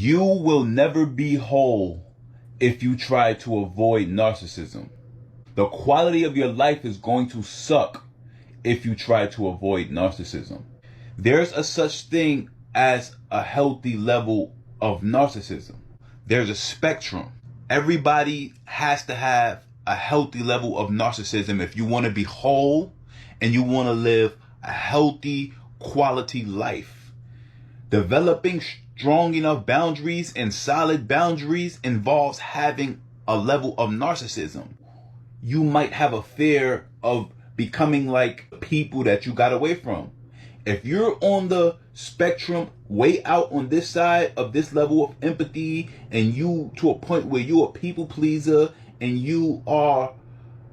You will never be whole if you try to avoid narcissism. The quality of your life is going to suck if you try to avoid narcissism. There's a such thing as a healthy level of narcissism. There's a spectrum. Everybody has to have a healthy level of narcissism if you want to be whole and you want to live a healthy quality life. Developing strong enough boundaries and solid boundaries involves having a level of narcissism. You might have a fear of becoming like people that you got away from. If you're on the spectrum way out on this side of this level of empathy, and you to a point where you're a people pleaser and you are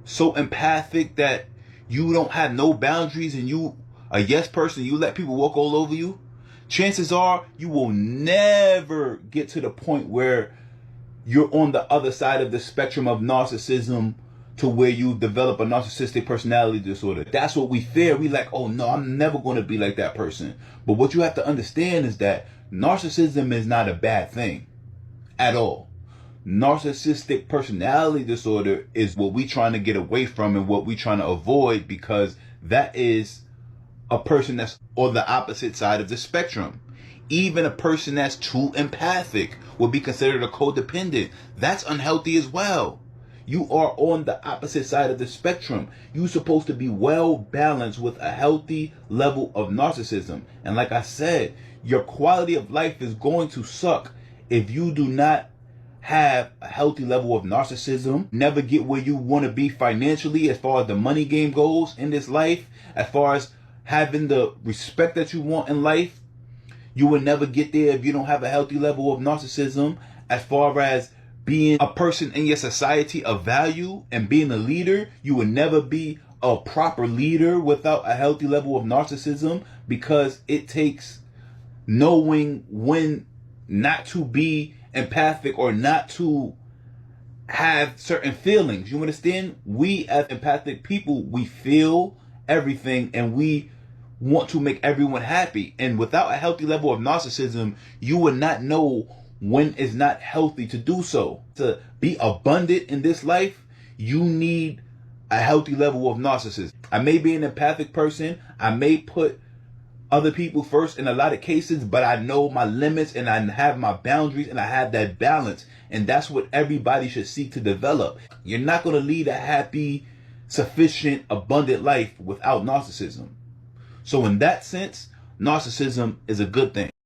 so empathic that you don't have no boundaries and you a yes person, you let people walk all over you, chances are you will never get to the point where you're on the other side of the spectrum of narcissism to where you develop a narcissistic personality disorder. That's what we fear. We like, oh no, I'm never going to be like that person. But what you have to understand is that narcissism is not a bad thing at all. Narcissistic personality disorder is what we're trying to get away from and what we're trying to avoid, because that is a person that's on the opposite side of the spectrum. Even a person that's too empathic would be considered a codependent. That's unhealthy as well. You are on the opposite side of the spectrum. You're supposed to be well balanced with a healthy level of narcissism. And like I said, your quality of life is going to suck if you do not have a healthy level of narcissism. Never get where you want to be financially as far as the money game goes in this life, as far as having the respect that you want in life. You will never get there if you don't have a healthy level of narcissism, as far as being a person in your society of value and being a leader. You will never be a proper leader without a healthy level of narcissism, because it takes knowing when not to be empathic or not to have certain feelings. You understand? We as empathic people, we feel everything and we want to make everyone happy. And without a healthy level of narcissism, you would not know when it's not healthy to do so. To be abundant in this life, you need a healthy level of narcissism. I may be an empathic person. I may put other people first in a lot of cases, but I know my limits and I have my boundaries and I have that balance. And that's what everybody should seek to develop. You're not going to lead a happy, sufficient, abundant life without narcissism. So in that sense, narcissism is a good thing.